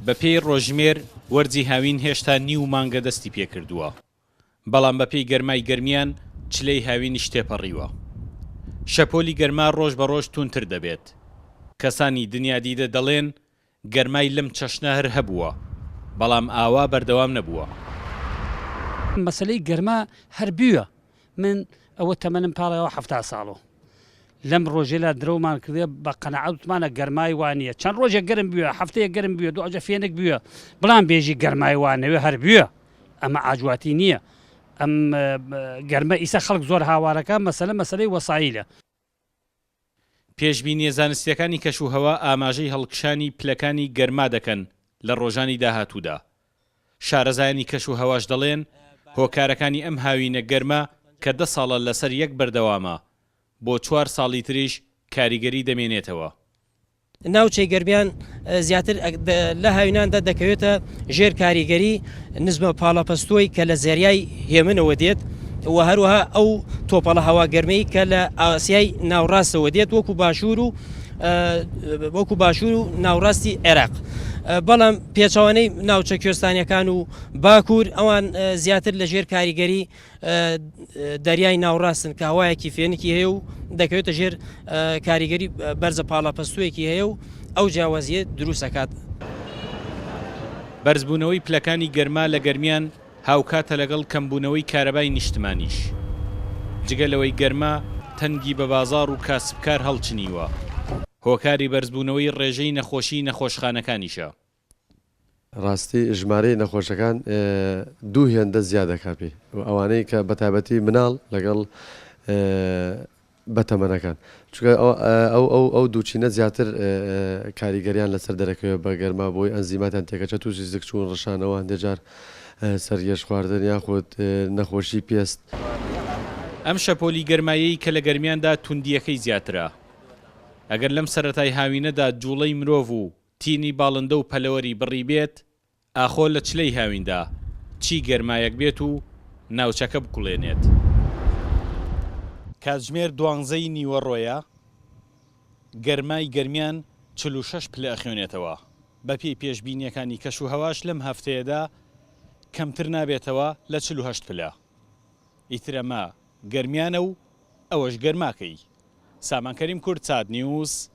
بەپێی ڕۆژمێر وەرزی هاوین هێشتا نیو مانگە دەستی پێکردووە، بەڵام بەپێی گەرمای گەرمیان چلەی هاوینیش تێپەڕیوە. شەپۆلی گەرما ڕۆژ بە ڕۆژ تونتر دەبێت. کەسانی دنیا دیدە دەڵێن گەرمای لەم چەشنە هەر هەبووە، بەڵام ئاوا بەردەوام نەبووە. مەسلەی گەرما هەر بووە. من ئەوە تەمەنم پاڵەوە 70 ساڵۆ لەم ڕۆژێلا درەومان کردێ بە قەنەعەتمانە گەرمای وانە چەند ڕۆژێک گەرم بووە، هەفتەیە گەرم بووە، دوجە فێنێک بووە، بڵام بێژی گەرمای وانەوێ هەر بووە. ئەمە ئاجواتی نییە. ئەم گەرمە ئیسا خەڵک زۆر هاوارەکە مەسەلەی وەسایلە. پێشبینیە زانستیەکانی کەشوهەوا ئاماژەی هەڵکشانی پلەکانی گەرما دەکەن لە ڕۆژانی داهاتوودا. شارەزایانی کەشوهەواش دەڵێن هۆکارەکانی ئەم هاوینە گەرمە کە 10 ساڵە لەسەر یەک بەردەوامە بۆ 4 ساڵی تریش کاریگەری دەمێنێتەوە. ناوچەی گەرمیان زیاتر لە هاویناندا دەکەوێتە ژێر کاریگەری نزمە پاڵەپەستۆی کە لە زێریای هێمنەوە دێت و هەروەها ئەو تۆپەڵە هەواگەرمەی کە لە ئاسیای ناوڕاستەوە دێت وەکو باشوور و ناوڕاستی عێراق. بەڵام پێچەوانەی ناوچە کوێستانیەکان و باکوور ئەوان زیاتر لە ژێر کاریگەری دەریای ناوڕاستن کە هەوایەکی فێنێکی هەیە و دەکەوێتە ژێر کاریگەری بەرزە پاڵەپەستوویەکی هەیە و ئەو جیاوازیە دروستەکات. بەرزبوونەوەی پلەکانی گەرما لە گەرمیان هاوکاتە لەگەڵ کەمبوونەوەی کارەبای نیشتمانیش. جگەلەوەی گەرما تەنگی بە بازاڕ و کاسبکار هەڵچنیوە. هۆکاری بەرزبوونەوەی ڕێژەی نەخۆشی نەخۆشخانەکانیشە. ڕاستی ژمارەی نەخۆشەکان دوو هێندە زیادەکاپی ئەوانەی کە بەتابەتی مناڵ لەگەڵ بەتەمەنەکان چونکە ئەو دووچینە زیاتر کاریگەریان لەسەر دەرەکەوێت بە گەرما بۆی ئەنزیماتیان تێکەچە تووشی زیک چوون ڕشانەوە هەندێجار سەرگەش خواردن یاخود نەخۆشی پێست. ئەم شەپۆلی گەرمایی کە لە گەرمیاندا توندیەکەی زیاترە. ئەگەر لەم سەرەتای هاوینەدا جوڵەی مرۆڤ و تینی باڵندە و پەلەوەری بڕی بێت، ئاخۆ لە چلەی هاویندا چی گەرمایەک بێت و ناوچەکە بکوڵێنێت. کاتژمێر 12 نیوەڕۆیە گەرمای گەرمیان 46 پلە ئەخوێنێتەوە. بەپێی پێشبینیەکانی کەشوهەواش لەم هەفتەیەدا کەمتر نابێتەوە لە 48 پلە. ئیترەمە گەرمیانە و ئەوەش گەرماکەی. سامان کەریم کورد، چاد نیوز،